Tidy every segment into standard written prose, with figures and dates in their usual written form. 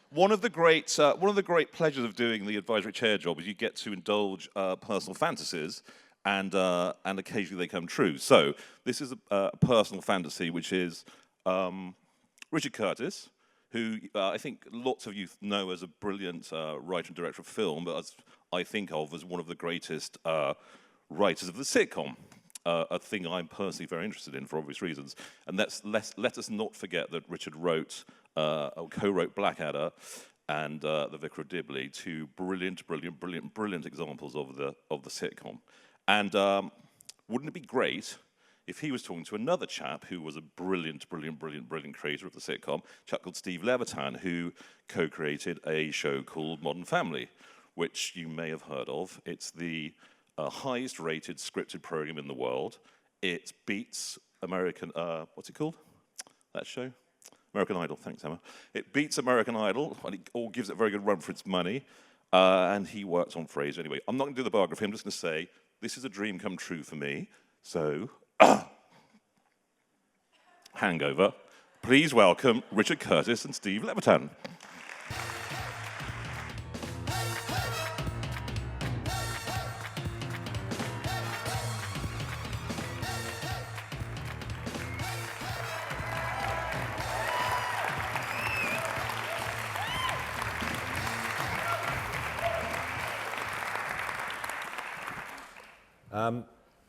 One of the great pleasures of doing the advisory chair job is you get to indulge personal fantasies, and occasionally they come true. So this is a personal fantasy, which is Richard Curtis, who I think lots of you know as a brilliant writer and director of film, but as I think of as one of the greatest writers of the sitcom. A thing I'm personally very interested in for obvious reasons. And let us not forget that Richard co-wrote Blackadder and The Vicar of Dibley, two brilliant examples of the sitcom. And wouldn't it be great if he was talking to another chap who was a brilliant creator of the sitcom, a chap called Steve Levitan, who co-created a show called Modern Family, which you may have heard of. It's the highest rated scripted program in the world. It beats American, what's it called? That show? American Idol, thanks Emma. It beats American Idol, and it all gives it a very good run for its money. And he works on Frasier. Anyway, I'm not going to do the biography, I'm just going to say, this is a dream come true for me. So, Hangover, please welcome Richard Curtis and Steve Levitan.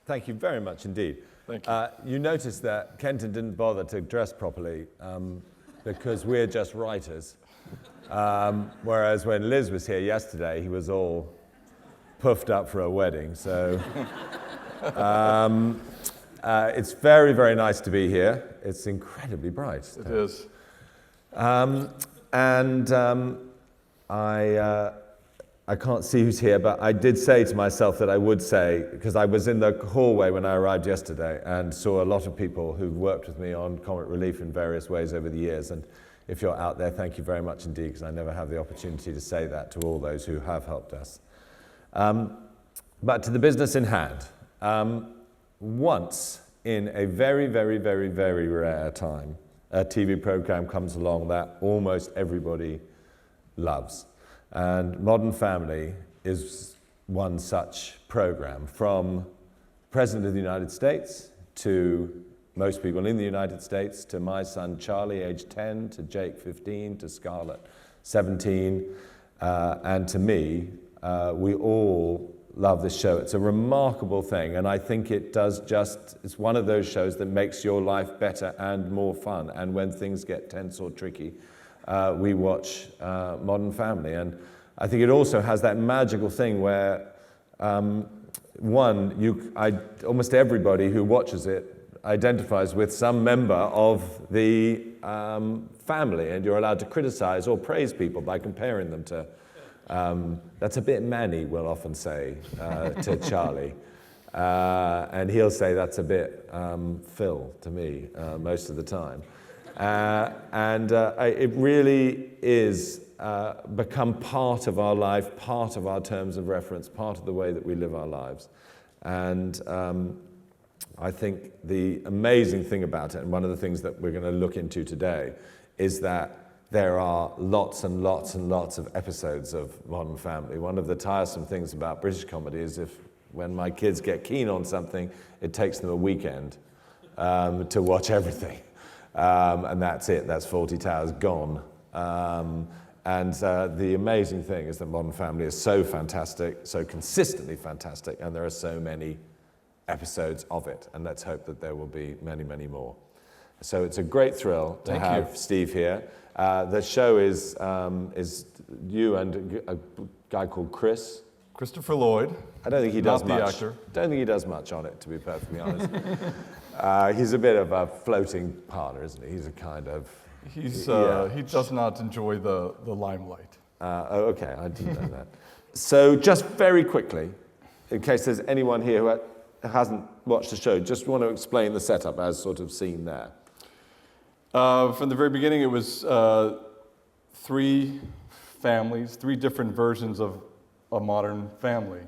Thank you very much indeed. Thank you. You noticed that Kenton didn't bother to dress properly because we're just writers. Whereas when Liz was here yesterday, he was all puffed up for a wedding. So it's very, very nice to be here. It's incredibly bright. It is. I can't see who's here, but I did say to myself that I would say, because I was in the hallway when I arrived yesterday and saw a lot of people who've worked with me on comic relief in various ways over the years. And if you're out there, thank you very much indeed, because I never have the opportunity to say that to all those who have helped us. But to the business in hand, once in a very, very, very, very rare time, a TV program comes along that almost everybody loves. And Modern Family is one such program, from President of the United States to most people in the United States, to my son Charlie, age 10, to Jake, 15, to Scarlett, 17, and to me. We all love this show. It's a remarkable thing, and I think it does it's one of those shows that makes your life better and more fun. And when things get tense or tricky, we watch Modern Family. And I think it also has that magical thing where, almost everybody who watches it identifies with some member of the family, and you're allowed to criticize or praise people by comparing them to, that's a bit Manny, we'll often say, to Charlie. And he'll say that's a bit Phil to me most of the time. It really is become part of our life, part of our terms of reference, part of the way that we live our lives. And I think the amazing thing about it, and one of the things that we're going to look into today, is that there are lots and lots and lots of episodes of Modern Family. One of the tiresome things about British comedy is when my kids get keen on something, it takes them a weekend to watch everything. And that's it, that's Fawlty Towers gone. The amazing thing is that Modern Family is so fantastic, so consistently fantastic, and there are so many episodes of it, and let's hope that there will be many, many more. So it's a great thrill to have Steve here. The show is you and a guy called Christopher Lloyd. I don't think he does much. Not the actor. Don't think he does much on it, to be perfectly honest. He's a bit of a floating partner, isn't he? He's a kind of... He does not enjoy the limelight. Okay, I didn't know that. So just very quickly, in case there's anyone here who hasn't watched the show, just want to explain the setup as sort of seen there. From the very beginning, it was three families, three different versions of a Modern Family.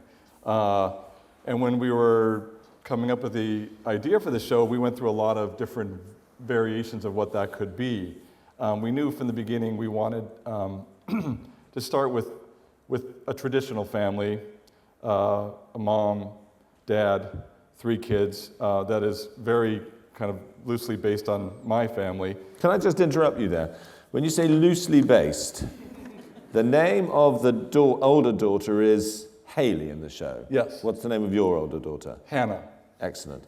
And when we were coming up with the idea for the show, we went through a lot of different variations of what that could be. We knew from the beginning we wanted to start with a traditional family, a mom, dad, 3 kids, that is very kind of loosely based on my family. Can I just interrupt you there? When you say loosely based, the name of the older daughter is Haley in the show. Yes. What's the name of your older daughter? Hannah. Excellent.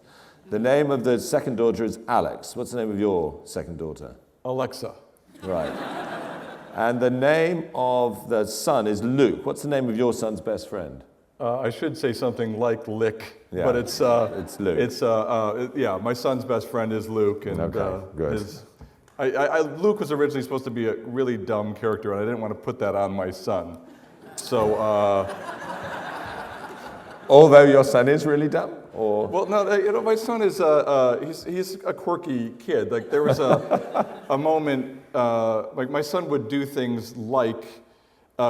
The name of the second daughter is Alex. What's the name of your second daughter? Alexa. Right. And the name of the son is Luke. What's the name of your son's best friend? I should say something like Lick, Yeah, but it's Luke. Yeah, my son's best friend is Luke, and Okay, good. Luke was originally supposed to be a really dumb character, and I didn't want to put that on my son. So, Although your son is really dumb, or well, no, my son is he's a quirky kid. Like there was a moment, like my son would do things like.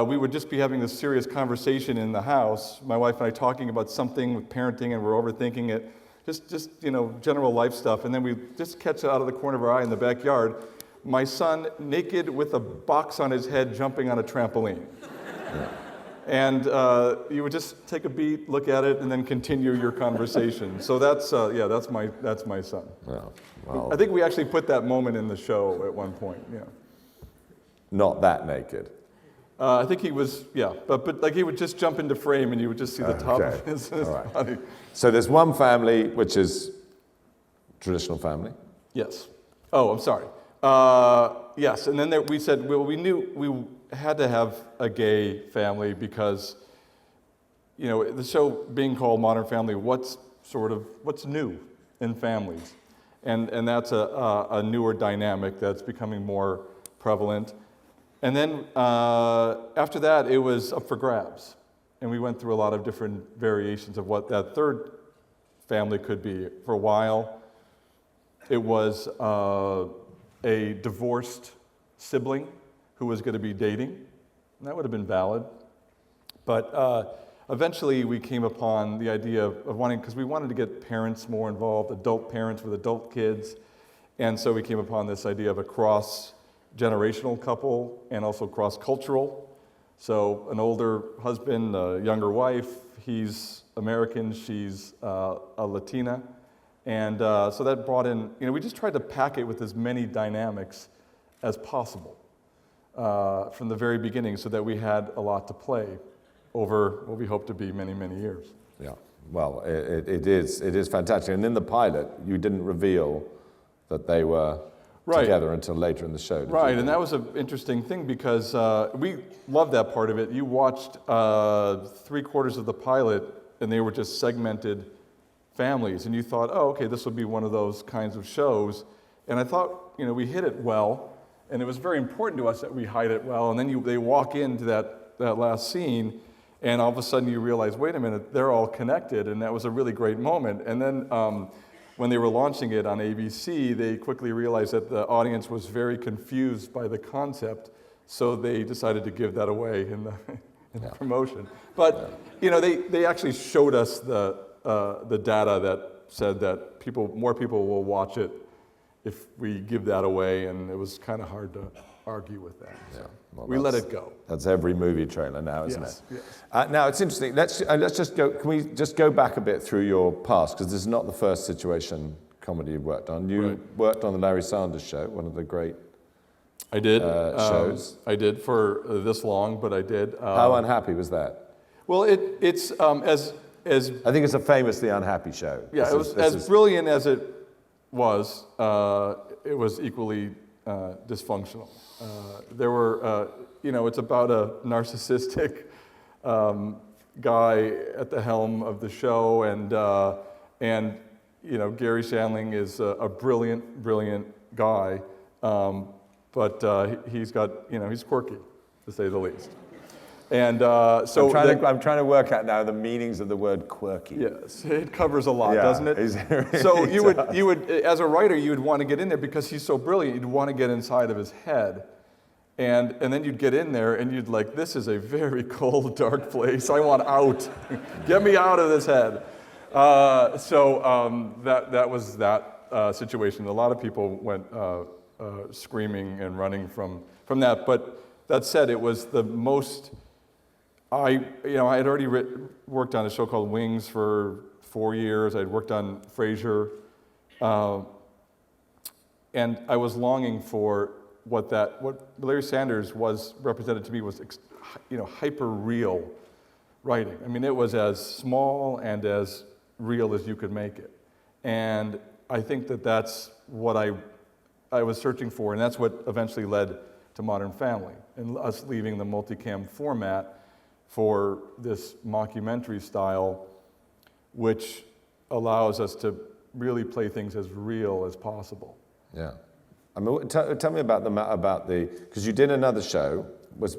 We would just be having this serious conversation in the house, my wife and I talking about something with parenting, and we're overthinking it, just general life stuff, and then we just catch it out of the corner of our eye in the backyard, my son naked with a box on his head jumping on a trampoline. Yeah. And you would just take a beat, look at it, and then continue your conversation. So that's my son. well, I think we actually put that moment in the show at one point. Yeah. not that naked? I think he was, yeah, but like he would just jump into frame and you would just see the top of his right. body. So there's one family which is traditional family. Yes. Oh, I'm sorry. Yes, and then we said, well, we knew we had to have a gay family because, the show being called Modern Family, what's new in families? And that's a newer dynamic that's becoming more prevalent. And then after that, it was up for grabs. And we went through a lot of different variations of what that third family could be. For a while, it was a divorced sibling who was going to be dating. And that would have been valid. But eventually, we came upon the idea of wanting, because we wanted to get parents more involved, adult parents with adult kids. And so we came upon this idea of a cross-generational couple and also cross-cultural. So an older husband, a younger wife, he's American, she's a Latina. And so that brought in, we just tried to pack it with as many dynamics as possible from the very beginning so that we had a lot to play over what we hope to be many, many years. Yeah, well, it is fantastic. And in the pilot, you didn't reveal that they were together until later in the show. Right, and that was an interesting thing because we loved that part of it. You watched 3/4 of the pilot, and they were just segmented families, and you thought, oh, okay, this will be one of those kinds of shows. And I thought, we hit it well, and it was very important to us that we hide it well. And then they walk into that last scene, and all of a sudden you realize, wait a minute, they're all connected, and that was a really great moment. And then when they were launching it on ABC, they quickly realized that the audience was very confused by the concept, so they decided to give that away in the promotion. But they actually showed us the data that said that more people will watch it if we give that away, and it was kind of hard to argue with that. So well, we let it go. That's every movie trailer now, isn't it? Yes. Now it's interesting. Let's just go. Can we just go back a bit through your past? Because this is not the first situation comedy you've worked on. You worked on the Larry Sanders Show, one of the great shows. I did for this long, but I did. How unhappy was that? Well, it's as I think it's a famously unhappy show. Yeah, it was as brilliant as it was. It was equally dysfunctional. There were, it's about a narcissistic guy at the helm of the show, and Gary Shandling is a brilliant guy, but he's quirky, to say the least. And so I'm trying to work out now the meanings of the word quirky. Yes, it covers a lot, doesn't it? So you would, as a writer, you would want to get in there because he's so brilliant. You'd want to get inside of his head, and then you'd get in there and you'd like, this is a very cold, dark place. I want out. Get me out of this head. So that was that situation. A lot of people went screaming and running from that, but that said, it was the most. I had already worked on a show called Wings for 4 years. I'd worked on Frasier, and I was longing for what Larry Sanders was represented to me was, hyper real writing. I mean, it was as small and as real as you could make it, and I think that's what I was searching for, and that's what eventually led to Modern Family and us leaving the multicam format for this mockumentary style, which allows us to really play things as real as possible. Yeah. I mean, tell me about the because you did another show. Was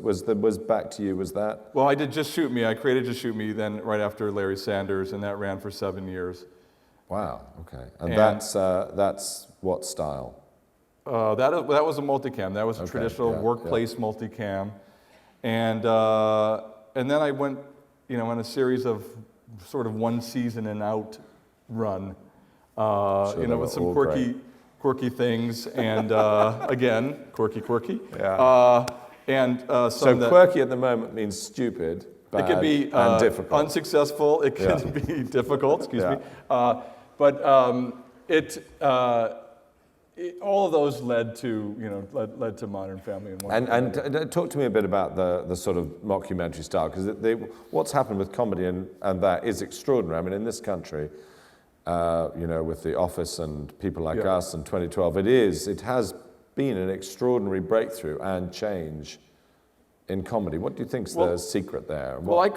Back to You, was that? Well, I did Just Shoot Me. I created Just Shoot Me then right after Larry Sanders, and that ran for 7 years. Wow, okay. And that's what style? That was a multicam. That was a traditional workplace multicam. And then I went, on a series of sort of one season and out run, with some quirky things, and again, quirky. Yeah. So quirky at the moment means stupid, bad, it could be and difficult. Unsuccessful. It can be difficult. Excuse me. But all of those led to Modern Family and talk to me a bit about the sort of mockumentary style, because what's happened with comedy and that is extraordinary. I mean, in this country, with The Office and people like us and 2012, it has been an extraordinary breakthrough and change in comedy. What do you think's the secret there? Well, I've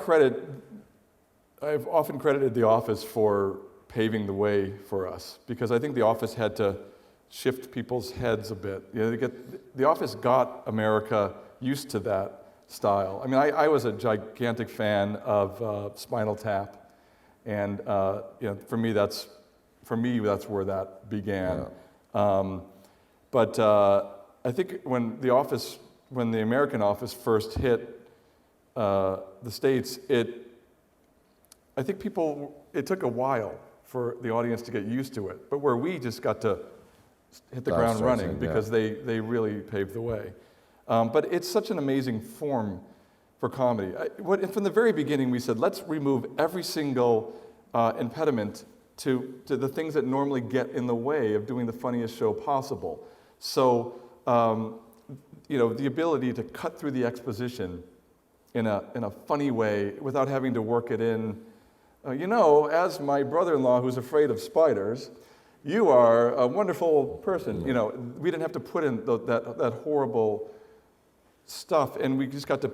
often credited The Office for paving the way for us, because I think The Office had to shift people's heads a bit. The Office got America used to that style. I mean, I was a gigantic fan of Spinal Tap, and for me that's where that began. Yeah. But I think when the American Office first hit the States, it took a while for the audience to get used to it. But where we just got to hit the ground running, because they really paved the way. But it's such an amazing form for comedy. From the very beginning, we said, let's remove every single impediment to the things that normally get in the way of doing the funniest show possible. So, the ability to cut through the exposition in a funny way without having to work it in. As my brother-in-law who's afraid of spiders, you are a wonderful person. We didn't have to put in that horrible stuff, and we just got to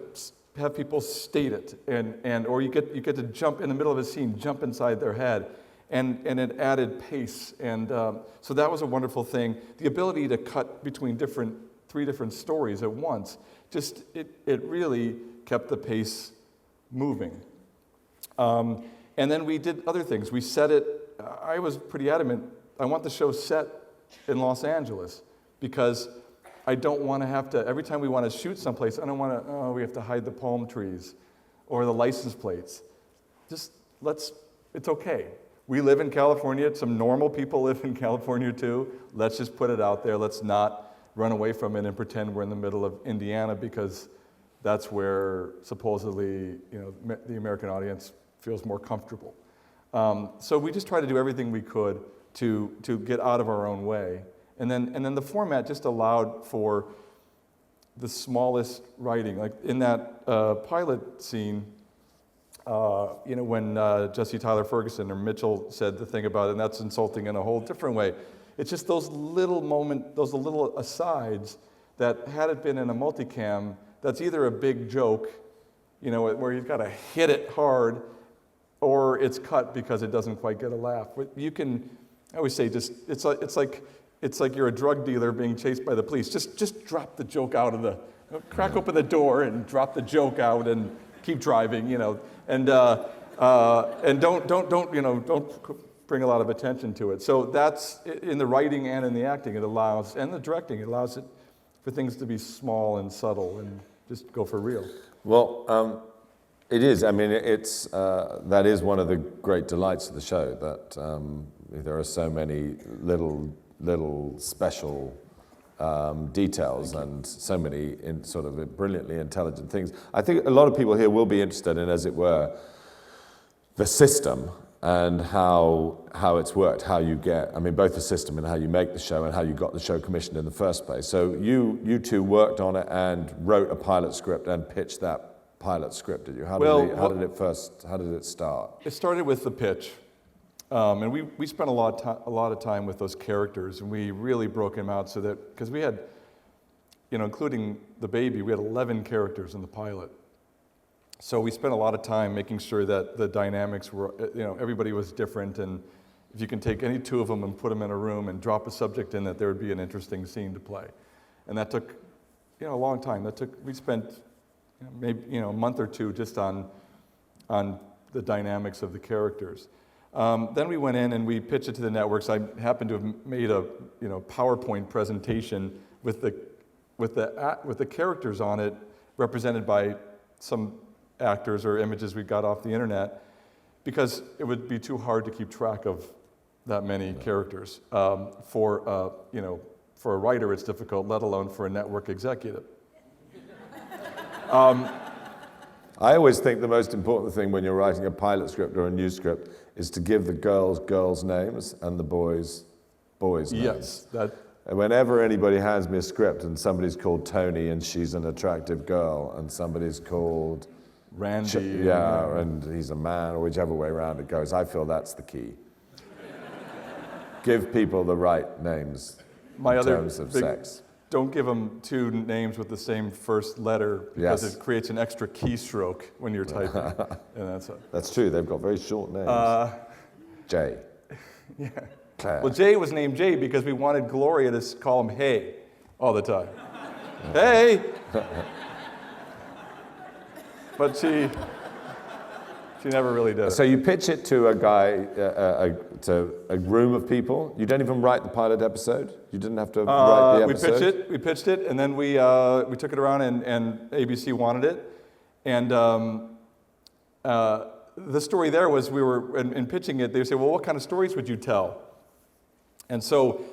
have people state it, or you get to jump in the middle of a scene, jump inside their head, and it added pace, and so that was a wonderful thing. The ability to cut between three different stories at once, it really kept the pace moving. And then we did other things. We set it. I was pretty adamant. I want the show set in Los Angeles, because I don't want to have to, every time we want to shoot someplace, I don't want to, we have to hide the palm trees or the license plates. It's okay. We live in California. Some normal people live in California too. Let's just put it out there. Let's not run away from it and pretend we're in the middle of Indiana, because that's where supposedly the American audience feels more comfortable. So we just try to do everything we could to get out of our own way. And then the format just allowed for the smallest writing. Like in that pilot scene, when Jesse Tyler Ferguson or Mitchell said the thing about it, and that's insulting in a whole different way. It's just those little asides that, had it been in a multicam, that's either a big joke, where you've got to hit it hard, or it's cut because it doesn't quite get a laugh. But I always say, it's like you're a drug dealer being chased by the police. Just drop the joke out of crack open the door and drop the joke out and keep driving, and don't bring a lot of attention to it. So that's in the writing and in the acting. And the directing, it allows it for things to be small and subtle and just go for real. Well, it is. I mean, that is one of the great delights of the show, that there are so many little special details and so many sort of brilliantly intelligent things. I think a lot of people here will be interested in, as it were, the system and how it's worked, how you get, I mean, both the system and how you make the show and how you got the show commissioned in the first place. So you two worked on it and wrote a pilot script and pitched that pilot script, did you? How did it start? It started with the pitch. And we spent a lot of time with those characters, and we really broke them out so that, because we had, including the baby, we had 11 characters in the pilot. So we spent a lot of time making sure that the dynamics were, everybody was different, and if you can take any two of them and put them in a room and drop a subject in, that there would be an interesting scene to play. And that took, a long time. We spent maybe, a month or two just on the dynamics of the characters. Then we went in and we pitched it to the networks. I happened to have made a PowerPoint presentation with the characters on it, represented by some actors or images we got off the internet, because it would be too hard to keep track of that many characters. For a writer, it's difficult, let alone for a network executive. I always think the most important thing when you're writing a pilot script or a news script is to give the girls names and the boys names. Yes. And whenever anybody hands me a script and somebody's called Tony and she's an attractive girl, and somebody's called Randy. and he's a man, or whichever way around it goes, I feel that's the key. Give people the right names in terms of sex. Don't give them two names with the same first letter, because it creates an extra keystroke when you're typing. And that's true. They've got very short names. Jay. Yeah. Claire. Well, Jay was named Jay because we wanted Gloria to call him Hey all the time. Hey! But she never really did. So you pitch it to a guy, to a room of people. You don't even write the pilot episode. You didn't have to write the episode. We pitched it, and then we took it around, and ABC wanted it. And the story there was, we were in pitching it. They would say, "Well, what kind of stories would you tell?" And so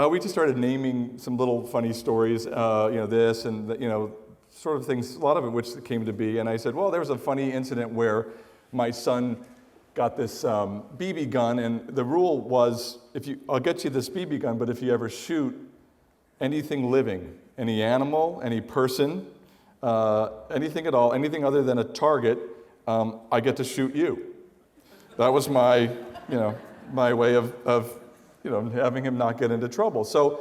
we just started naming some little funny stories, this and sort of things. A lot of it which came to be. And I said, "Well, there was a funny incident where my son got this BB gun, and the rule was, I'll get you this BB gun, but if you ever shoot anything living, any animal, any person, anything at all, anything other than a target, I get to shoot you." That was my, my way of having him not get into trouble. So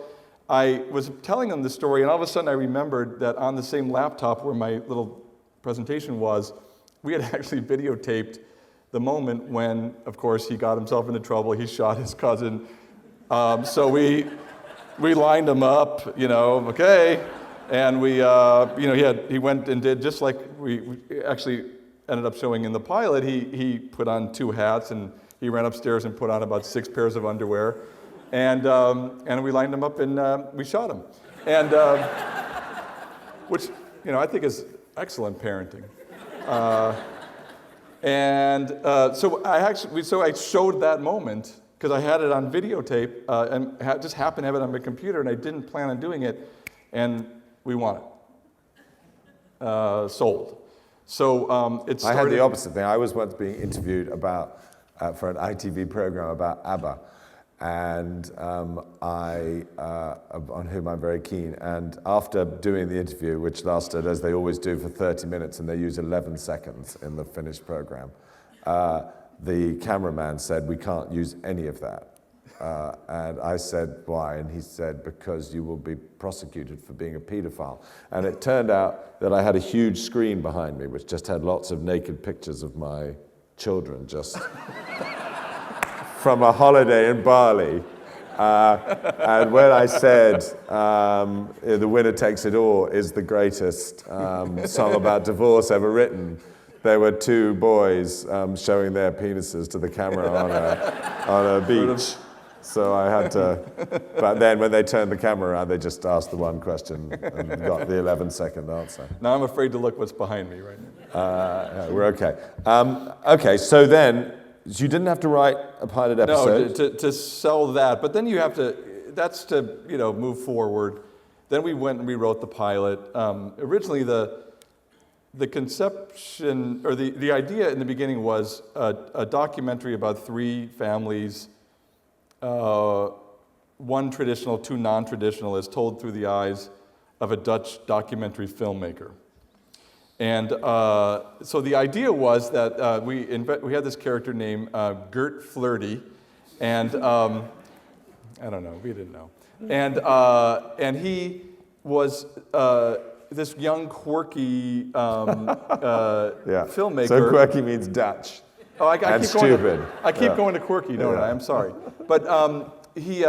I was telling him the story, and all of a sudden I remembered that on the same laptop where my little presentation was, we had actually videotaped the moment when, of course, he got himself into trouble. He shot his cousin. So we lined him up, okay, and he went and did just like we actually ended up showing in the pilot. He put on 2 hats, and he ran upstairs and put on about 6 pairs of underwear, and we lined him up and we shot him, and which I think is excellent parenting. So I showed that moment because I had it on videotape and just happened to have it on my computer, and I didn't plan on doing it, and we won it. Sold. So it started. I had the opposite thing. I was once being interviewed for an ITV program about ABBA, and on whom I'm very keen. And after doing the interview, which lasted, as they always do, for 30 minutes, and they use 11 seconds in the finished program, the cameraman said, "We can't use any of that." And I said, "Why?" And he said, "Because you will be prosecuted for being a pedophile." And it turned out that I had a huge screen behind me, which just had lots of naked pictures of my children, just from a holiday in Bali. And when I said "The Winner Takes It All" is the greatest song about divorce ever written, there were 2 boys showing their penises to the camera on a beach. So I had to, but then when they turned the camera around, they just asked the one question and got the 11-second answer. Now I'm afraid to look what's behind me right now. We're okay. Okay, so then you didn't have to write a pilot episode. No, to sell that, but then you have to. That's to move forward. Then we went and rewrote the pilot. Originally, the conception, or the idea in the beginning was a documentary about 3 families, one traditional, 2 non-traditional, as told through the eyes of a Dutch documentary filmmaker. And so the idea was that we had this character named Gert Flirty, and I don't know, we didn't know. And he was this young, quirky filmmaker. So quirky means Dutch. Oh, I and keep stupid. I keep going to quirky, don't I? I'm sorry. But he,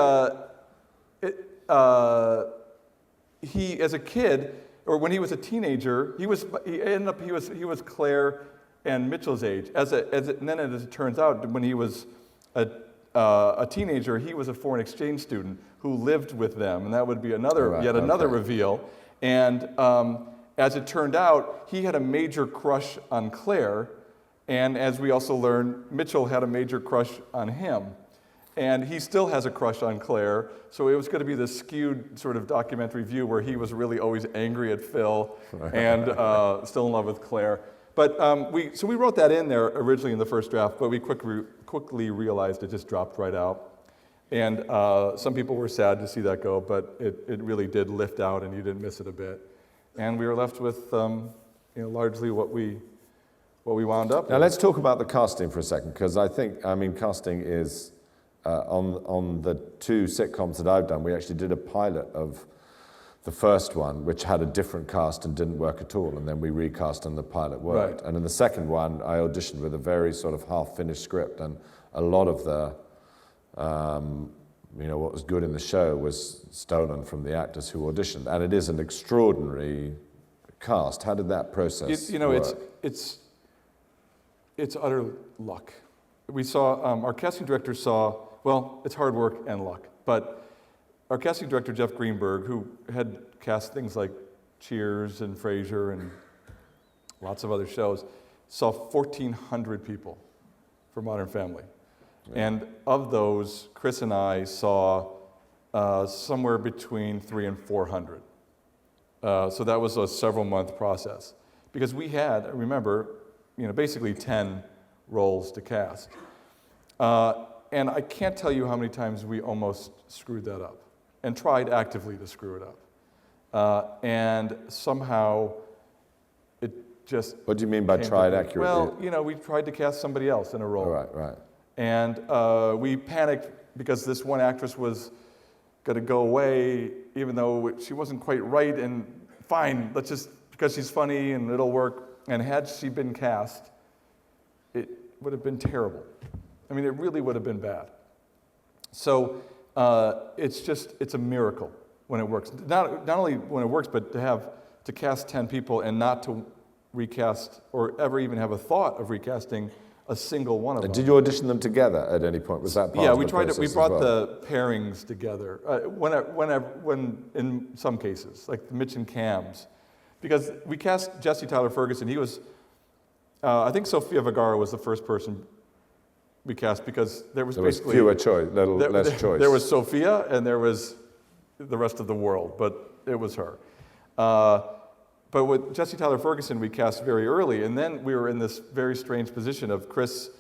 as a kid, or when he was a teenager, he was Claire and Mitchell's age. And then as it turns out, when he was a teenager, he was a foreign exchange student who lived with them, and that would be another reveal. And as it turned out, he had a major crush on Claire, and as we also learned, Mitchell had a major crush on him. And he still has a crush on Claire, so it was going to be this skewed sort of documentary view where he was really always angry at Phil and still in love with Claire. But so we wrote that in there originally in the first draft, but we quickly realized it just dropped right out. And some people were sad to see that go, but it really did lift out, and you didn't miss it a bit. And we were left with largely what we wound up with. Now let's talk about the casting for a second, because casting is on the 2 sitcoms that I've done. We actually did a pilot of the first one, which had a different cast and didn't work at all, and then we recast and the pilot worked. Right. And in the second one, I auditioned with a very sort of half-finished script, and a lot of the, what was good in the show was stolen from the actors who auditioned, and it is an extraordinary cast. How did that process work? It's utter luck. We saw, our casting director saw, well, it's hard work and luck, but our casting director, Jeff Greenberg, who had cast things like Cheers and Frasier and lots of other shows, saw 1,400 people for Modern Family. Yeah. And of those, Chris and I saw somewhere between 300 and 400. So that was a several-month process. Because we had, remember, basically 10 roles to cast. And I can't tell you how many times we almost screwed that up and tried actively to screw it up. And somehow it just... What do you mean by tried accurately? Well, we tried to cast somebody else in a role. Right. And we panicked because this one actress was going to go away, even though she wasn't quite right, and fine, let's just, because she's funny and it'll work. And had she been cast, it would have been terrible. I mean, it really would have been bad. So it's a miracle when it works. Not only when it works, but to cast 10 people and not to recast or ever even have a thought of recasting a single one of them. Did you audition them together at any point? Was that part of the process? Yeah, we brought the pairings together. When in some cases, like Mitch and Cam's, because we cast Jesse Tyler Ferguson. He was, I think Sofia Vergara was the first person we cast, because there was basically fewer choice, less choice. There was Sophia and there was the rest of the world, but it was her. But with Jesse Tyler Ferguson, we cast very early, and then we were in this very strange position of Chris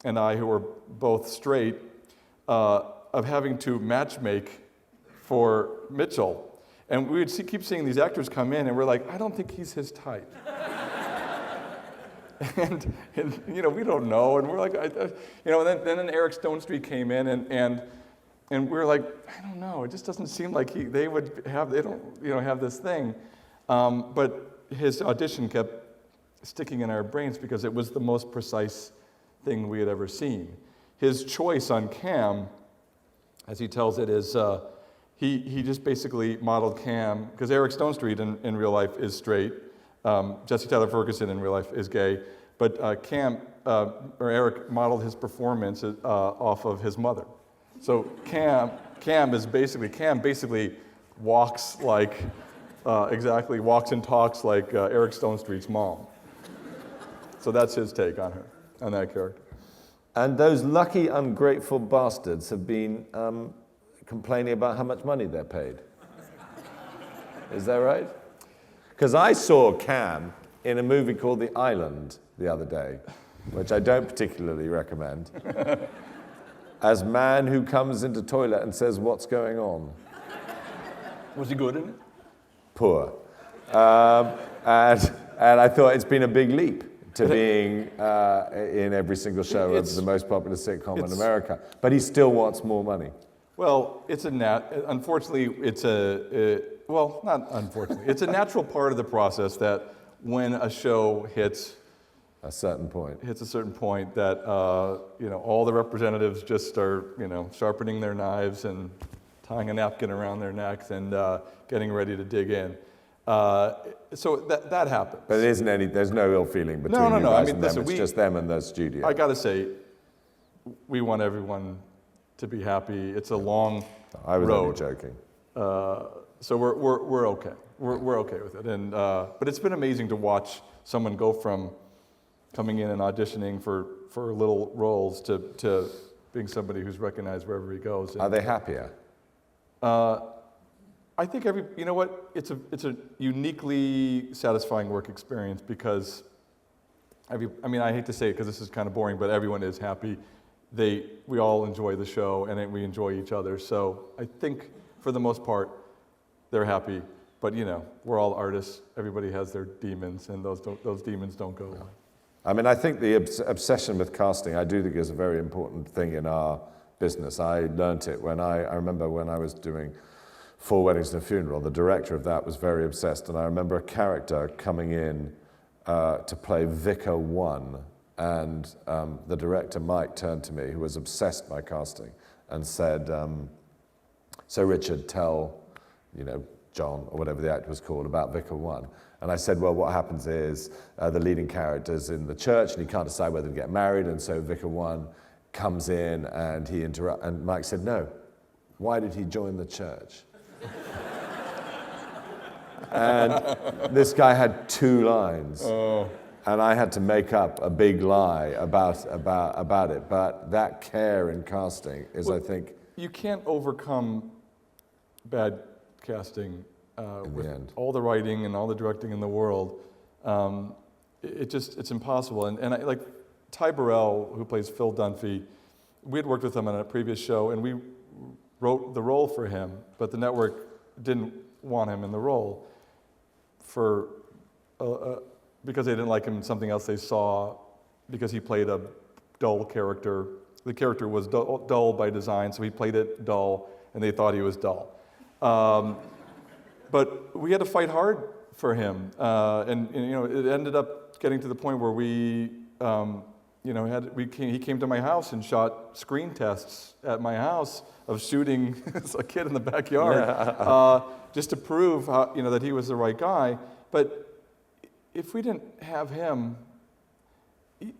and I, who were both straight, of having to matchmake for Mitchell. And we would keep seeing these actors come in, and we're like, I don't think he's his type. and we don't know, and we're like, and then Eric Stonestreet came in, and we were like, I don't know, it just doesn't seem like they don't have this thing. But his audition kept sticking in our brains because it was the most precise thing we had ever seen. His choice on Cam, as he tells it, is he just basically modeled Cam, because Eric Stonestreet in real life is straight, Jesse Tyler Ferguson in real life is gay, but Eric modeled his performance off of his mother. So Cam basically walks like, walks and talks like Eric Stonestreet's mom. So that's his take on that character. And those lucky, ungrateful bastards have been complaining about how much money they're paid. Is that right? Because I saw Cam in a movie called The Island the other day, which I don't particularly recommend, as man who comes into toilet and says, "What's going on?" Was he good in it? Poor. And I thought it's been a big leap to being in every single show of the most popular sitcom in America. But he still wants more money. Well, unfortunately, well, not unfortunately. It's a natural part of the process that when a show hits a certain point that, all the representatives just start, sharpening their knives and tying a napkin around their necks and getting ready to dig in. So that happens. But there's no ill feeling between you guys and them. Listen, it's just them and the studio. I got to say, we want everyone to be happy. It's a long I was road. only joking. So we're okay. We're okay with it. And but it's been amazing to watch someone go from coming in and auditioning for little roles to being somebody who's recognized wherever he goes. And, are they happier? I think it's a uniquely satisfying work experience because I hate to say it because this is kind of boring, but everyone is happy. We all enjoy the show and we enjoy each other. So I think for the most part, they're happy. But we're all artists. Everybody has their demons, and those demons don't go away. I mean, I think the obsession with casting, I do think is a very important thing in our business. I learnt it when I remember when I was doing 4 Weddings and a Funeral, the director of that was very obsessed, and I remember a character coming in to play Vicar 1, and the director, Mike, turned to me, who was obsessed by casting, and said, "So Richard, tell, John, or whatever the actor was called, about Vicar 1. And I said, well, what happens is the leading character's in the church, and he can't decide whether to get married, and so Vicar 1 comes in, and he and Mike said, no, why did he join the church? And this guy had 2 lines, and I had to make up a big lie about it. But that care in casting is, I think, you can't overcome bad casting with all the writing and all the directing in the world. It's impossible. And like Ty Burrell, who plays Phil Dunphy, we had worked with him on a previous show, and we wrote the role for him, but the network didn't want him in the role because they didn't like him in something else they saw, because he played a dull character. The character was dull by design, so he played it dull, and they thought he was dull. But we had to fight hard for him, and it ended up getting to the point where he came to my house and shot screen tests at my house of shooting a kid in the backyard, just to prove that he was the right guy. But if we didn't have him,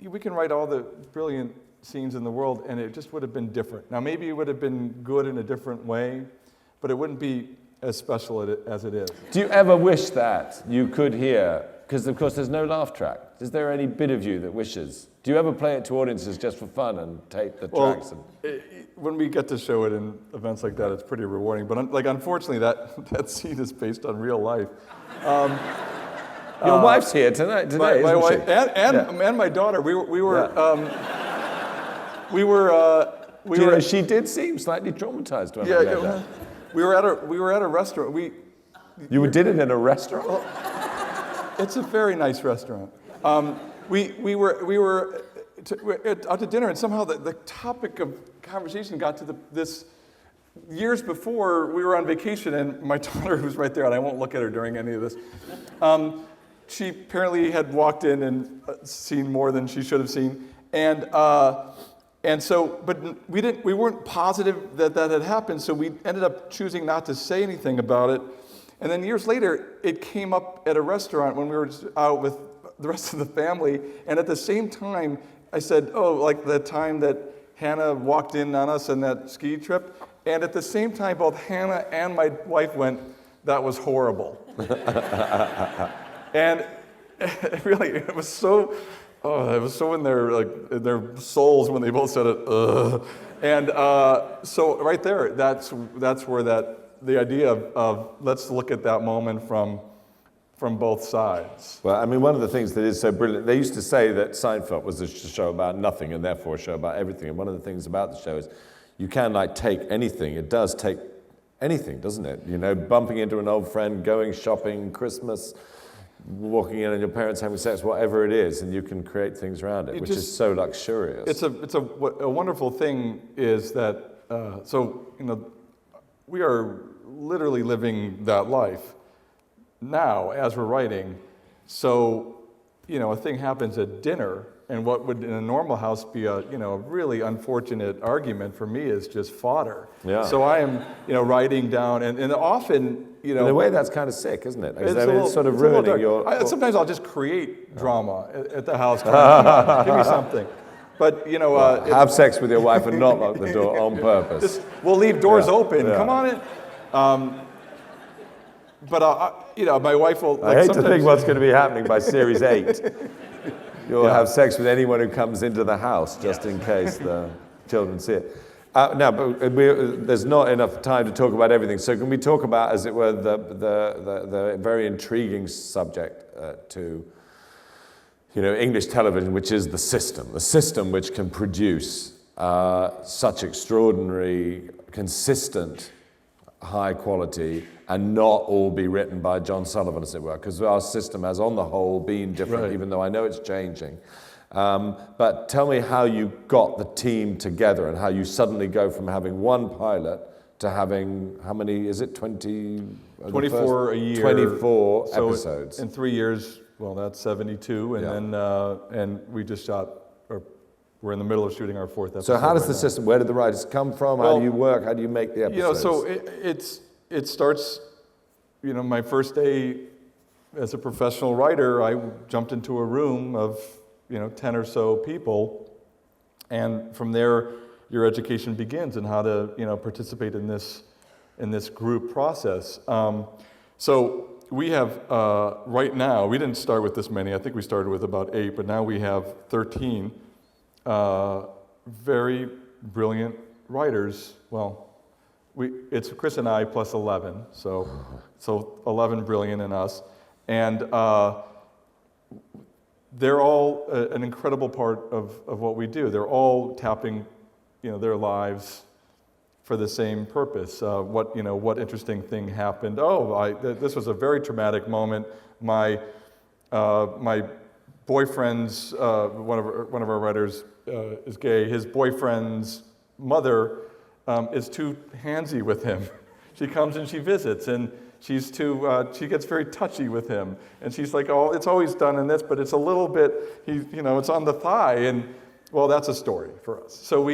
we can write all the brilliant scenes in the world, and it just would have been different. Now, maybe it would have been good in a different way, but it wouldn't be as special as it is. Do you ever wish that you could hear, because of course there's no laugh track, is there any bit of you that wishes? Do you ever play it to audiences just for fun and take the tracks? When we get to show it in events like that, it's pretty rewarding. But unfortunately, that scene is based on real life. Your wife's here today, my isn't wife she? And my daughter. She did seem slightly traumatized when I read that. We were at a restaurant. You did it in a restaurant? Well, it's a very nice restaurant. We were out to dinner, and somehow the topic of conversation got to this. Years before, we were on vacation, and my daughter, who's right there, and I won't look at her during any of this, she apparently had walked in and seen more than she should have seen, and so, but we weren't positive that had happened, so we ended up choosing not to say anything about it. And then years later, it came up at a restaurant when we were out with the rest of the family, and at the same time, I said, like the time that Hannah walked in on us on that ski trip, and at the same time, both Hannah and my wife went, that was horrible. And really, it was so in their souls when they both said it. And so right there, that's where that the idea of let's look at that moment from both sides. Well, I mean, one of the things that is so brilliant, they used to say that Seinfeld was a show about nothing and therefore a show about everything. And one of the things about the show is you can take anything. It does take anything, doesn't it? You know, bumping into an old friend, going shopping, Christmas, walking in and your parents having sex, whatever it is, and you can create things around it, which is so luxurious. It's a wonderful thing is that, we are literally living that life now as we're writing. So, a thing happens at dinner, and what would in a normal house be a really unfortunate argument for me is just fodder. Yeah. So I am writing down, and often in a way that's kind of sick, isn't it? It's sort of ruining your. Sometimes I'll just create drama at the house. Come on, give me something. But have sex with your wife and not lock the door on purpose. We'll leave doors open. Yeah. Come on in. But my wife will. I hate to think what's going to be happening by series 8. You'll have sex with anyone who comes into the house, just in case the children see it. Now, but there's not enough time to talk about everything. So can we talk about, as it were, the very intriguing subject to English television, which is the system which can produce such extraordinary, consistent, high quality, and not all be written by John Sullivan, as it were, because our system has, on the whole, been different, right, even though I know it's changing. But tell me how you got the team together and how you suddenly go from having one pilot to having, how many, is it 20? 24 a year. 24 episodes. In 3 years, well, that's 72, and then and we just shot, or we're in the middle of shooting our 4th episode. So how does the system, where did the writers come from? How do you work? How do you make the episodes? So it starts, my first day as a professional writer, I jumped into a room of 10 or so people, and from there your education begins and how to participate in this group process. So we have right now, we didn't start with this many, I think we started with about 8, but now we have 13 very brilliant writers. Well, it's Chris and I plus 11, so 11 brilliant in us, and they're all an incredible part of what we do. They're all tapping, their lives for the same purpose. What interesting thing happened? This was a very traumatic moment. My boyfriend's one of our writers is gay. His boyfriend's mother is too handsy with him. She comes and she visits, and she gets very touchy with him, and she's like, "Oh, it's always done in this, but it's a little bit, it's on the thigh," and well, that's a story for us. So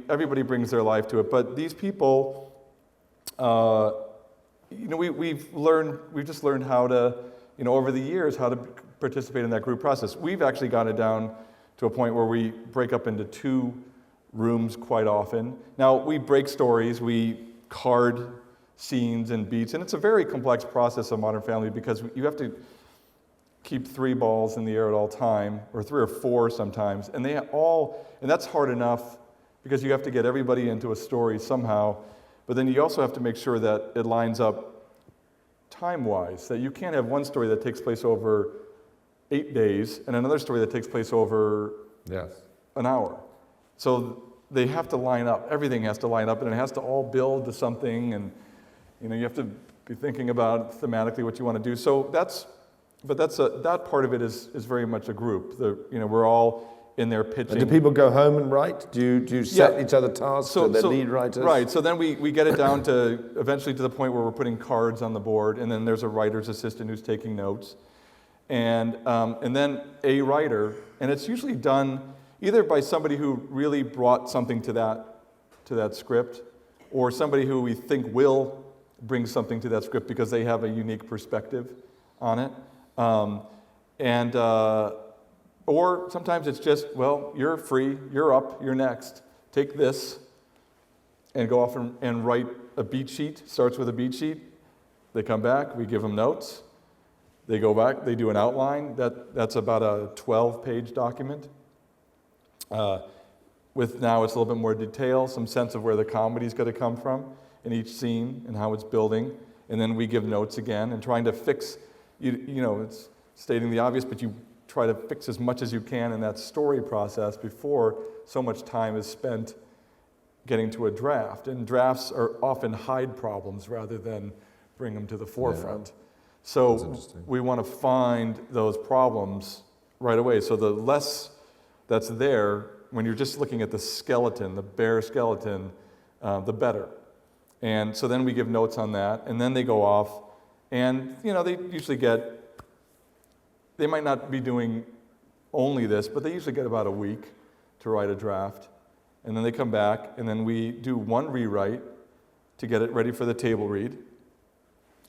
everybody brings their life to it, but these people, we've just learned how to, over the years, how to participate in that group process. We've actually got it down to a point where we break up into 2 rooms quite often. Now, we break stories, we card scenes and beats, and it's a very complex process of Modern Family because you have to keep 3 balls in the air at all time, or 3 or 4 sometimes, and that's hard enough because you have to get everybody into a story somehow, but then you also have to make sure that it lines up time-wise, that you can't have one story that takes place over 8 days and another story that takes place over an hour. So they have to line up. Everything has to line up, and it has to all build to something, and you have to be thinking about thematically what you want to do. So that part of it is very much a group. We're all in there pitching. And do people go home and write? Do you set each other tasks to the lead writers? Right. So then we get it down to eventually to the point where we're putting cards on the board, and then there's a writer's assistant who's taking notes, and then a writer, and it's usually done either by somebody who really brought something to that script, or somebody who we think will bring something to that script because they have a unique perspective on it. Or sometimes it's just, well, you're free, you're up, you're next. Take this and go off and write a beat sheet. Starts with a beat sheet. They come back, we give them notes. They go back, they do an outline. That's about a 12-page document. With now it's a little bit more detail, some sense of where the comedy's going to come from. in each scene and how it's building, and then we give notes again and trying to fix, you know, it's stating the obvious, but you try to fix as much as you can in that story process before so much time is spent getting to a draft. And drafts are often hide problems rather than bring them to the forefront. So we want to find those problems right away. So the less that's there, when you're just looking at the skeleton, the bare skeleton, the better. And so then we give notes on that, and then they go off, and you know, they usually they might not be doing only this, but they usually get about a week to write a draft. And then they come back, and then we do one rewrite to get it ready for the table read.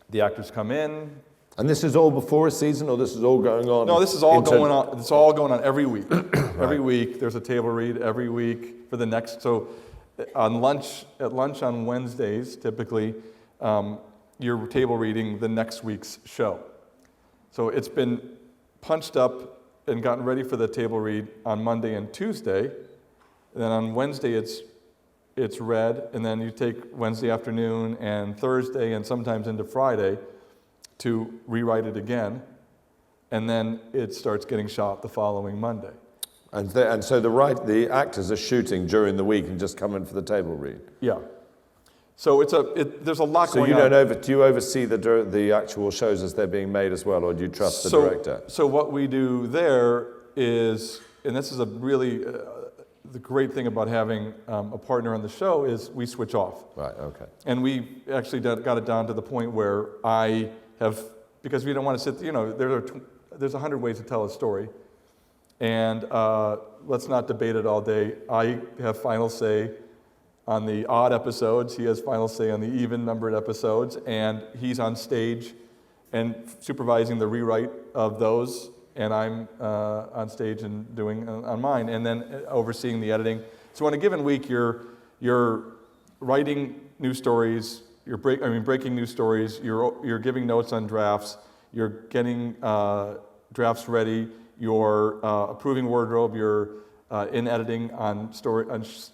The actors come in. And this is all before a season, or this is all going on? No, this is all going on. It's all going on every week. Every week, there's a table read every week for the next. So, at lunch on Wednesdays, typically, you're table reading the next week's show. So it's been punched up and gotten ready for the table read on Monday and Tuesday. And then on Wednesday, it's read, and then you take Wednesday afternoon and Thursday and sometimes into Friday to rewrite it again, and then it starts getting shot the following Monday. And so the actors are shooting during the week and just come in for the table read? Yeah. So there's a lot going on. So do you oversee the actual shows as they're being made as well, or do you trust the director? So what we do there is, and this is a really, the great thing about having a partner on the show is we switch off. Right, okay. And we actually got it down to the point where I have, because we don't want to sit, you know, there's 100 ways to tell a story. And let's not debate it all day. I have final say on the odd episodes. He has final say on the even-numbered episodes. And he's on stage and supervising the rewrite of those. And I'm on stage and doing on mine. And then overseeing the editing. So on a given week, you're writing new stories. You're breaking news stories. You're giving notes on drafts. You're getting drafts ready. You're approving wardrobe. You're in editing on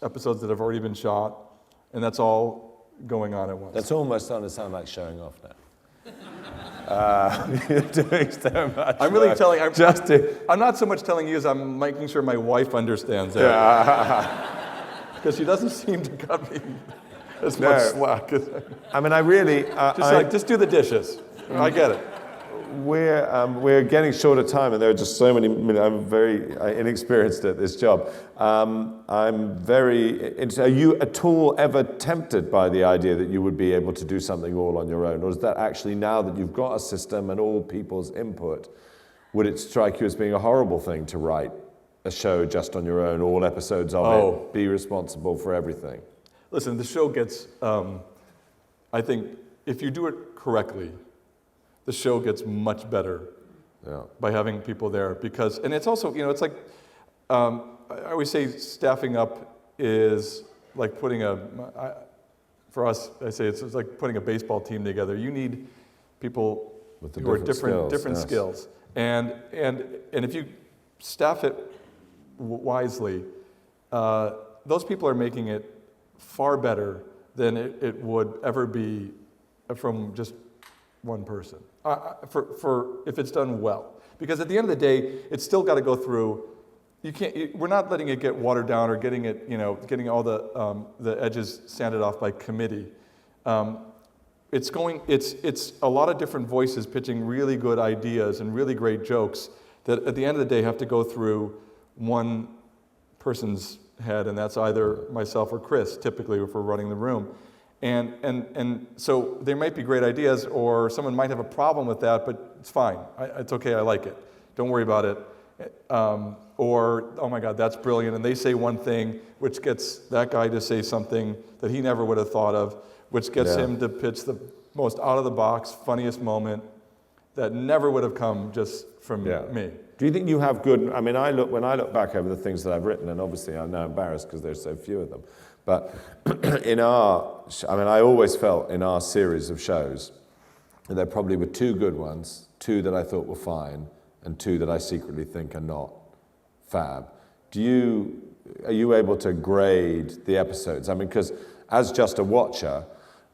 episodes that have already been shot, and that's all going on at once. That's almost starting to sound like showing off now. You're doing so much. I'm really telling. I'm not so much telling you as I'm making sure my wife understands it, because she doesn't seem to cut me as much slack. I mean, I really just do the dishes. I get it. We're getting short of time, and there are just so many. I'm very inexperienced at this job. I'm very. Are you at all ever tempted by the idea that you would be able to do something all on your own, or is that actually, now that you've got a system and all people's input, would it strike you as being a horrible thing to write a show just on your own, all episodes of it, be responsible for everything? Listen, the show gets. I think if you do it correctly, the show gets much better by having people there, because, and it's also, you know, it's like, I always say staffing up is like putting for us, I say it's like putting a baseball team together. You need people who are different skills. And if you staff it wisely, those people are making it far better than it would ever be from just one person, for if it's done well. Because at the end of the day, it's still got to go through. We're not letting it get watered down or getting all the edges sanded off by committee. It's a lot of different voices pitching really good ideas and really great jokes that at the end of the day have to go through one person's head, and that's either myself or Chris, typically, if we're running the room. And so there might be great ideas, or someone might have a problem with that, but it's fine. It's okay, I like it. Don't worry about it. Or, oh my God, that's brilliant. And they say one thing, which gets that guy to say something that he never would have thought of, which gets him to pitch the most out-of-the-box, funniest moment that never would have come just from me. Do you think you have good, I mean, when I look back over the things that I've written, and obviously I'm now embarrassed because there's so few of them, but I always felt in our series of shows that there probably were two good ones, two that I thought were fine, and two that I secretly think are not fab. Are you able to grade the episodes? I mean, because as just a watcher,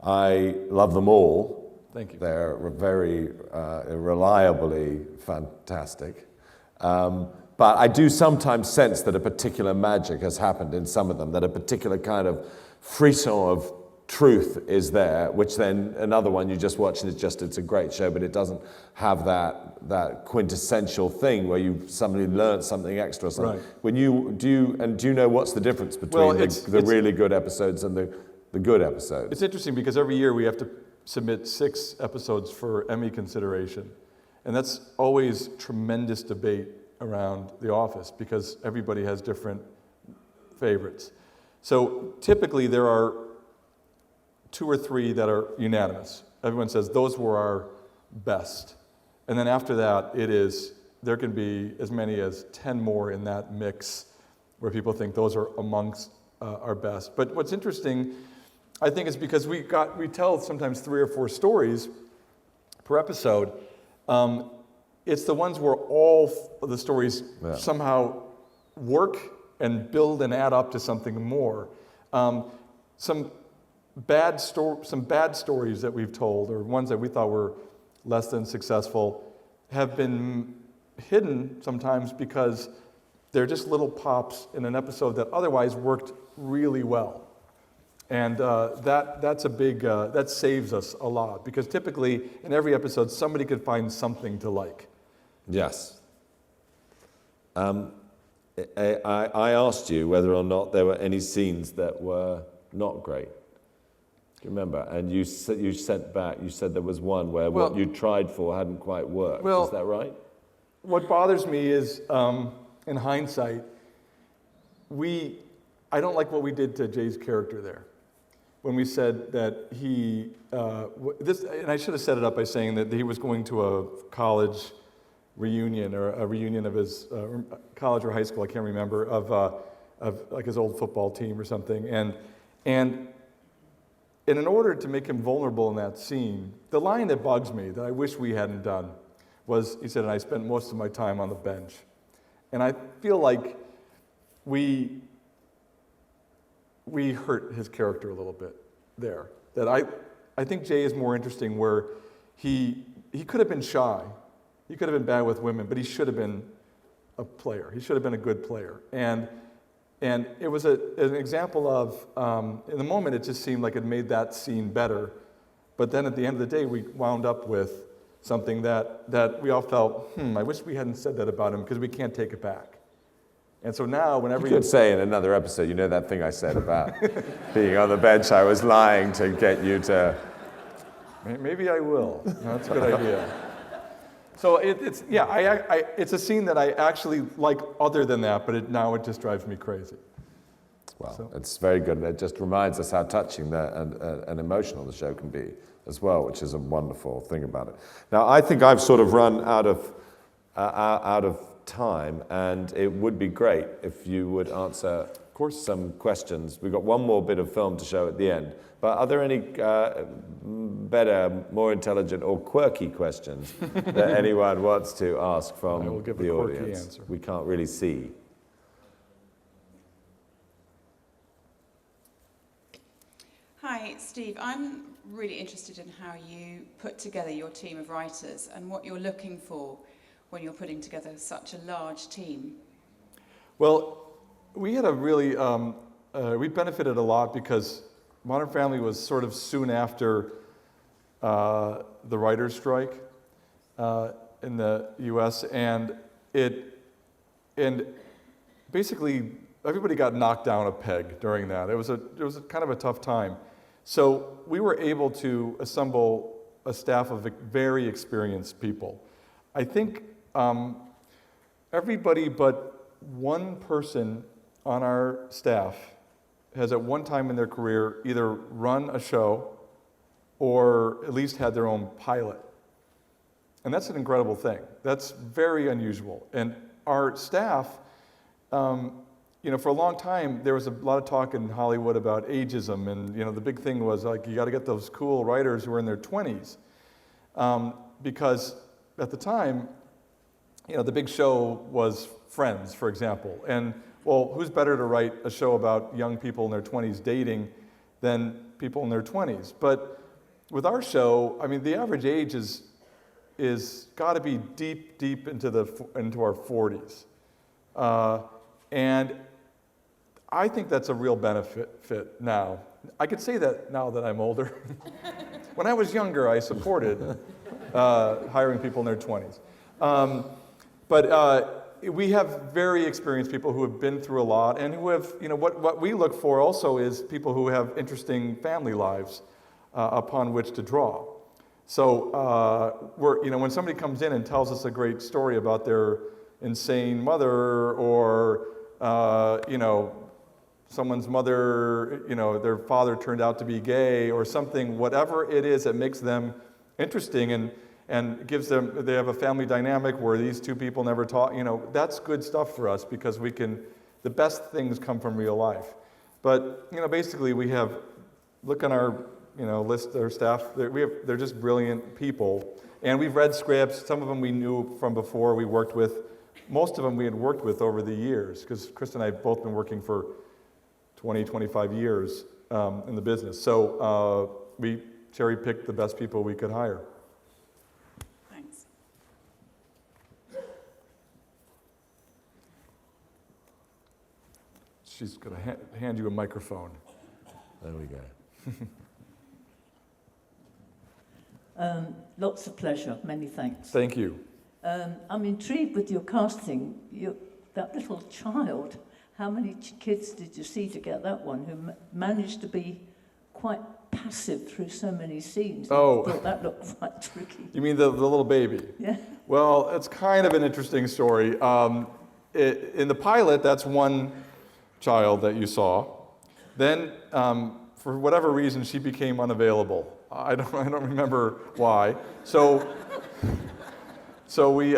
I love them all. Thank you. They're very reliably fantastic. But I do sometimes sense that a particular magic has happened in some of them, that a particular kind of frisson of truth is there, which then another one you just watch and it's a great show, but it doesn't have that quintessential thing where somebody learned something extra or something. Right. Do you know what's the difference between the really good episodes and the good episodes? It's interesting because every year we have to submit 6 episodes for Emmy consideration. And that's always tremendous debate around the office because everybody has different favorites. So typically there are 2 or 3 that are unanimous. Everyone says those were our best. And then after that, there can be as many as 10 more in that mix where people think those are amongst our best. But what's interesting, I think, is because we tell sometimes 3 or 4 stories per episode. It's the ones where all the stories somehow work and build and add up to something more. Some bad stories that we've told, or ones that we thought were less than successful, have been hidden sometimes because they're just little pops in an episode that otherwise worked really well. And that's a big, that saves us a lot, because typically in every episode somebody could find something to like. Yes. I asked you whether or not there were any scenes that were not great. Do you remember? And you sent back, you said there was one where what you tried for hadn't quite worked. Is that right? What bothers me is, in hindsight, I don't like what we did to Jay's character there. When we said that and I should have set it up by saying that he was going to a college reunion, or a reunion of his college or high school, I can't remember, of like his old football team or something. And in order to make him vulnerable in that scene, the line that bugs me, that I wish we hadn't done, was, he said, and I spent most of my time on the bench. And I feel like we hurt his character a little bit there. That I think Jay is more interesting, where he could have been shy. He could have been bad with women, but he should have been a player. He should have been a good player. And it was an example of, in the moment it just seemed like it made that scene better. But then at the end of the day, we wound up with something that we all felt, I wish we hadn't said that about him, because we can't take it back. And so now, whenever you could say in another episode, you know that thing I said about being on the bench, I was lying to get you to... Maybe I will. No, that's a good idea. So it's a scene that I actually like other than that, but now it just drives me crazy. Well, It's very good, and it just reminds us how touching and emotional the show can be as well, which is a wonderful thing about it. Now, I think I've sort of run out of time, and it would be great if you would answer, of course, some questions. We've got one more bit of film to show at the end, but are there any better, more intelligent, or quirky questions that anyone wants to ask from I will give the a quirky audience? Answer. We can't really see. Hi, Steve. I'm really interested in how you put together your team of writers and what you're looking for when you're putting together such a large team. Well, we had a really, we benefited a lot because Modern Family was sort of soon after the writer's strike in the US, and basically everybody got knocked down a peg during that. It was a kind of a tough time. So we were able to assemble a staff of very experienced people. I think everybody but one person on our staff has at one time in their career either run a show or at least had their own pilot. And that's an incredible thing. That's very unusual. And our staff, for a long time, there was a lot of talk in Hollywood about ageism, and the big thing was like, you got to get those cool writers who are in their 20s. Because at the time, the big show was Friends, for example. And, well, who's better to write a show about young people in their 20s dating than people in their 20s. But with our show, I mean, the average age is got to be deep into our 40s. And I think that's a real benefit now. I could say that now that I'm older. When I was younger, I supported hiring people in their 20s. But we have very experienced people who have been through a lot and who have, what we look for also is people who have interesting family lives upon which to draw. So when somebody comes in and tells us a great story about their insane mother or, someone's mother, their father turned out to be gay or something, whatever it is that makes them interesting and gives them, they have a family dynamic where these two people never talk, that's good stuff for us because the best things come from real life. But, basically we have, look on our, list, our staff, they're just brilliant people. And we've read scripts, some of them we knew from before we worked with, most of them we had worked with over the years, because Krista and I have both been working for 20, 25 years in the business. So we cherry-picked the best people we could hire. Thanks. She's going to hand you a microphone. There we go. Lots of pleasure. Many thanks. Thank you. I'm intrigued with your casting. That little child, how many kids did you see to get that one who managed to be quite passive through so many scenes? Oh. I thought that looked quite tricky. You mean the little baby? Yeah. Well, it's kind of an interesting story. In the pilot, that's one child that you saw. Then, for whatever reason, she became unavailable. I don't remember why. So we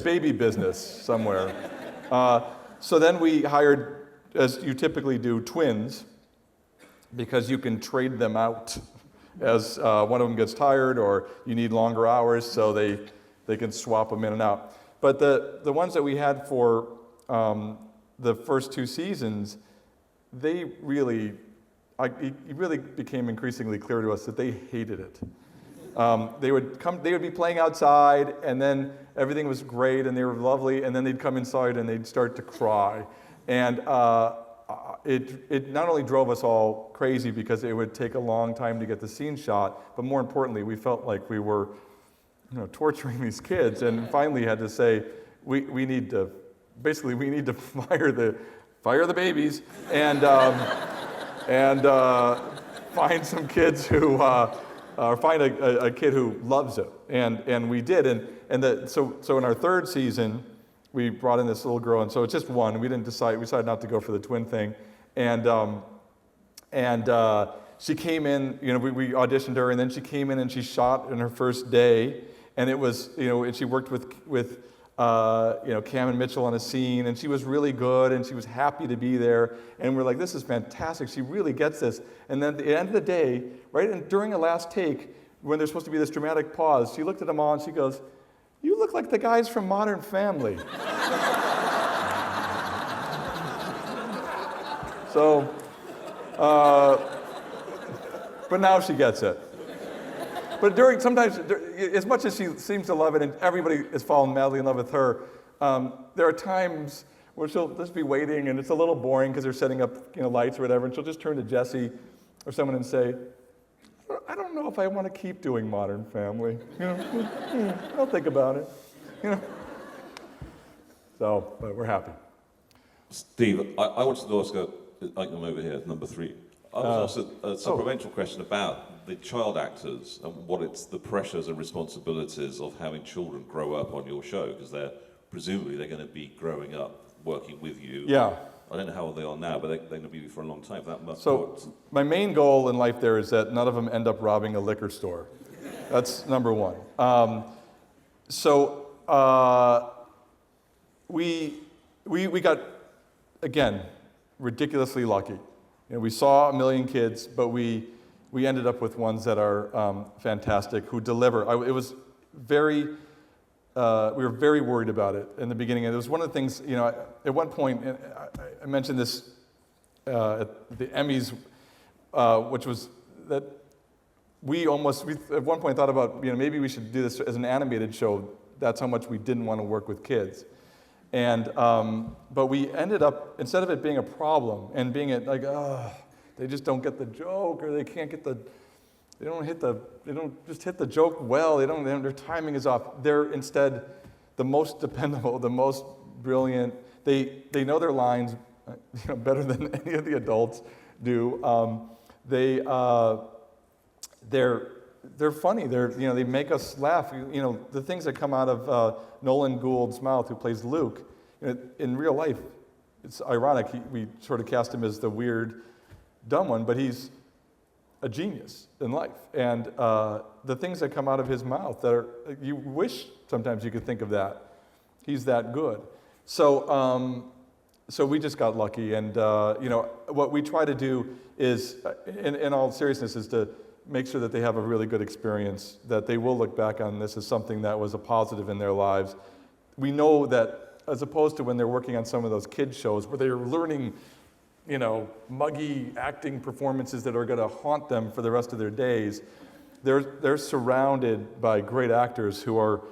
baby business somewhere. So then we hired, as you typically do, twins, because you can trade them out as one of them gets tired or you need longer hours, so they can swap them in and out. But the ones that we had for the first two seasons, it really became increasingly clear to us that they hated it. They would be playing outside, and then everything was great, and they were lovely, and then they'd come inside and they'd start to cry. And it not only drove us all crazy because it would take a long time to get the scene shot, but more importantly, we felt like we were torturing these kids, and finally had to say, we need to fire the babies and find some kids who or find a kid who loves it, and we did, so in our third season we brought in this little girl, and so it's just one. We decided not to go for the twin thing, and she came in. We auditioned her, and then she came in and she shot in her first day, and it was and she worked with Cam and Mitchell on a scene, and she was really good, and she was happy to be there, and we're like, this is fantastic, she really gets this. And then at the end of the day, right, and during the last take, when there's supposed to be this dramatic pause, she looked at them all and she goes, "You look like the guys from Modern Family." So, but now she gets it. But sometimes, as much as she seems to love it and everybody is falling madly in love with her, there are times where she'll just be waiting and it's a little boring because they're setting up lights or whatever, and she'll just turn to Jesse or someone and say, "I don't know if I want to keep doing Modern Family. I'll think about it." So, but we're happy. Steve, I wanted to ask I'm over here, number 3. I was asked a supplemental question about the child actors and the pressures and responsibilities of having children grow up on your show, because presumably they're going to be growing up working with you. Yeah. I don't know how old they are now, but they're going to be for a long time. So my main goal in life there is that none of them end up robbing a liquor store. That's number one. We got, again, ridiculously lucky. We saw 1 million kids, but we ended up with ones that are fantastic, who deliver. We were very worried about it in the beginning. And it was one of the things, at one point, and I mentioned this at the Emmys, which was that we at one point thought about, maybe we should do this as an animated show. That's how much we didn't want to work with kids. And, but we ended up, instead of it being a problem and being like, they just don't get the joke, or they can't get they don't just hit the joke well, their timing is off. They're instead the most dependable, the most brilliant. They know their lines better than any of the adults do. They're funny. They make us laugh. The things that come out of Nolan Gould's mouth, who plays Luke, in real life, it's ironic. We sort of cast him as the weird, dumb one, but he's a genius in life. And the things that come out of his mouth you wish sometimes you could think of that. He's that good. So we just got lucky. And what we try to do is, in all seriousness, is to make sure that they have a really good experience, that they will look back on this as something that was a positive in their lives. We know that, as opposed to when they're working on some of those kids shows where they're learning, muggy acting performances that are going to haunt them for the rest of their days, they're surrounded by great actors who are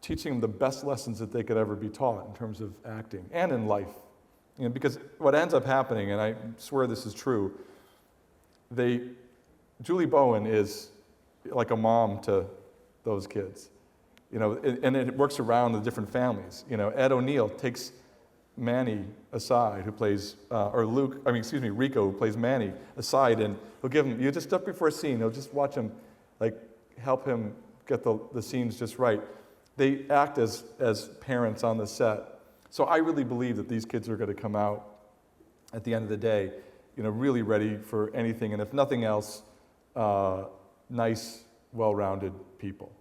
teaching them the best lessons that they could ever be taught in terms of acting and in life. Because what ends up happening, and I swear this is true, Julie Bowen is like a mom to those kids, and it works around the different families. Ed O'Neill takes Manny aside, who plays, Rico, who plays Manny, aside, and he'll give him, just up before a scene, he'll just watch him, help him get the scenes just right. They act as parents on the set. So I really believe that these kids are going to come out at the end of the day, really ready for anything, and if nothing else, nice, well-rounded people.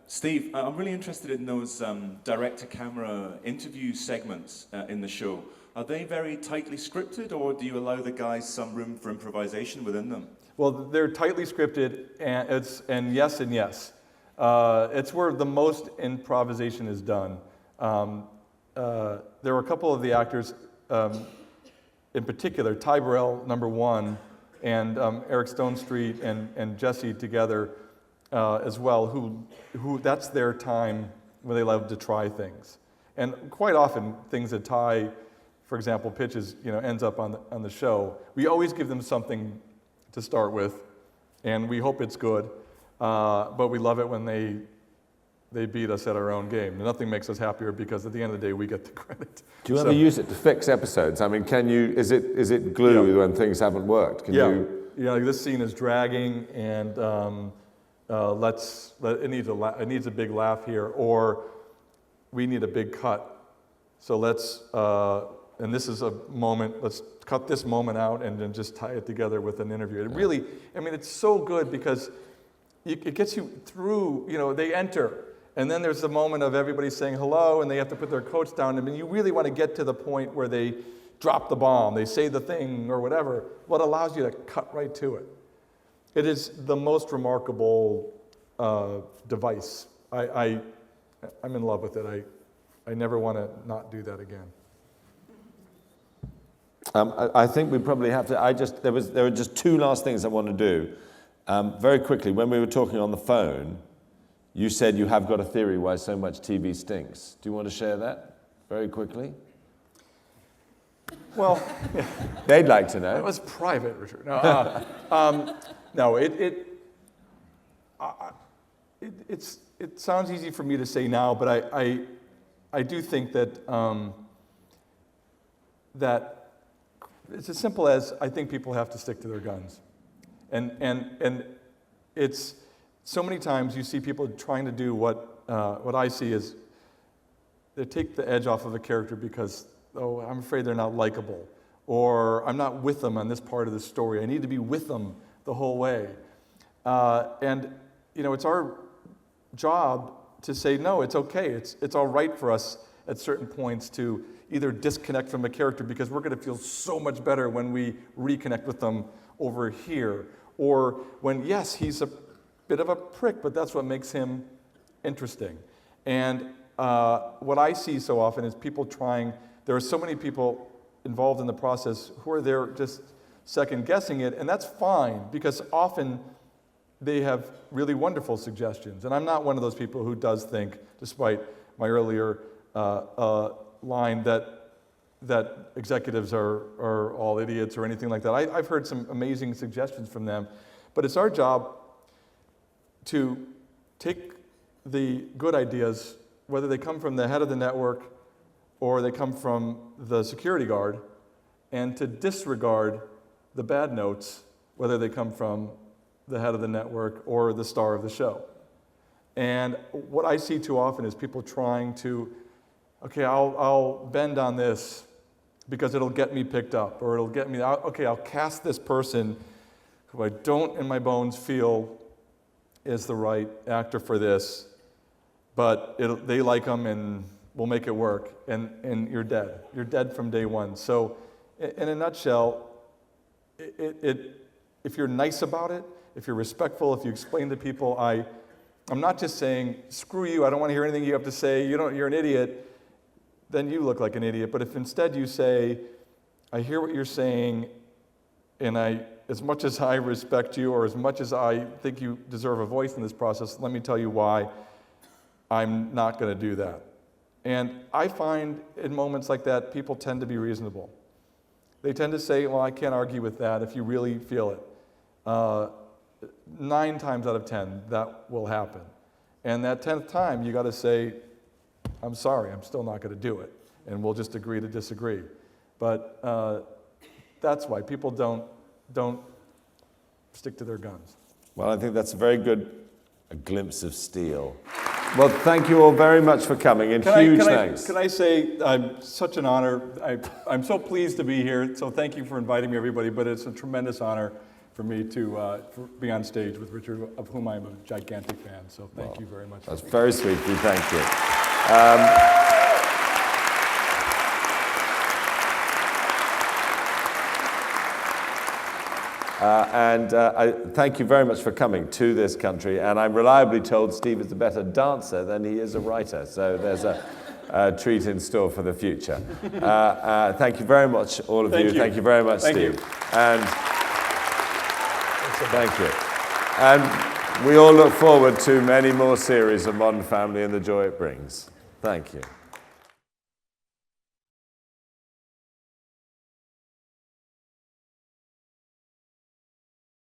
Steve, I'm really interested in those direct-to-camera interview segments in the show. Are they very tightly scripted, or do you allow the guys some room for improvisation within them? Well, they're tightly scripted, and yes and yes. It's where the most improvisation is done. There were a couple of the actors, in particular, Ty Burrell, number one, and Eric Stonestreet and Jesse together as well, who that's their time where they love to try things. And quite often, things that Ty, for example, pitches, ends up on the show. We always give them something to start with, and we hope it's good. But we love it when they beat us at our own game. Nothing makes us happier because at the end of the day, we get the credit. Do you ever use it to fix episodes? I mean, is it glue when things haven't worked? Like this scene is dragging, and it needs a big laugh here, or we need a big cut. So and this is a moment, let's cut this moment out and then just tie it together with an interview. It really, it's so good because it gets you through, they enter, and then there's the moment of everybody saying hello, and they have to put their coats down. You really want to get to the point where they drop the bomb, they say the thing or whatever, what allows you to cut right to it. It is the most remarkable device. I'm in love with it. I never want to not do that again. I think we probably have to, there are just two last things I want to do. Very quickly, when we were talking on the phone, you said you have got a theory why so much TV stinks. Do you want to share that very quickly? Well, they'd like to know. It was private, Richard. No, it sounds easy for me to say now, but I do think that that it's as simple as I think people have to stick to their guns. And it's so many times you see people trying to do what I see is they take the edge off of a character because, I'm afraid they're not likable, or I'm not with them on this part of the story. I need to be with them the whole way. And it's our job to say, no, it's okay. It's all right for us at certain points to either disconnect from a character because we're going to feel so much better when we reconnect with them over here. Or when, yes, he's a bit of a prick, but that's what makes him interesting. And what I see so often is people trying, there are so many people involved in the process who are there just second guessing it, and that's fine, because often they have really wonderful suggestions. And I'm not one of those people who does think, despite my earlier line, that executives are all idiots or anything like that. I've heard some amazing suggestions from them, but it's our job to take the good ideas, whether they come from the head of the network or they come from the security guard, and to disregard the bad notes, whether they come from the head of the network or the star of the show. And what I see too often is people trying to, okay, I'll bend on this because it'll get me picked up, or it'll get me, okay, I'll cast this person who I don't in my bones feel is the right actor for this, but they like them and we'll make it work, and you're dead. You're dead from day one. So in a nutshell, if you're nice about it, if you're respectful, if you explain to people, I'm not just saying, screw you, I don't want to hear anything you have to say, you're an idiot, then you look like an idiot. But if instead you say, I hear what you're saying, and as much as I respect you, or as much as I think you deserve a voice in this process, let me tell you why I'm not going to do that. And I find in moments like that, people tend to be reasonable. They tend to say, well, I can't argue with that if you really feel it. 9 times out of 10, that will happen. And that 10th time, you got to say, I'm sorry, I'm still not going to do it. And we'll just agree to disagree. But that's why people don't stick to their guns. Well, I think that's a very good glimpse of steel. Well, thank you all very much for coming, and huge thanks. Can I say, I'm such an honor. I'm so pleased to be here, so thank you for inviting me, everybody, but it's a tremendous honor for me to be on stage with Richard, of whom I'm a gigantic fan, so thank you very much. That's very sweet of you, thank you. I thank you very much for coming to this country, and I'm reliably told Steve is a better dancer than he is a writer, so there's a treat in store for the future. Thank you very much, all of you. Thank you very much, Steve. And thank you. And we all look forward to many more series of Modern Family and the joy it brings. Thank you.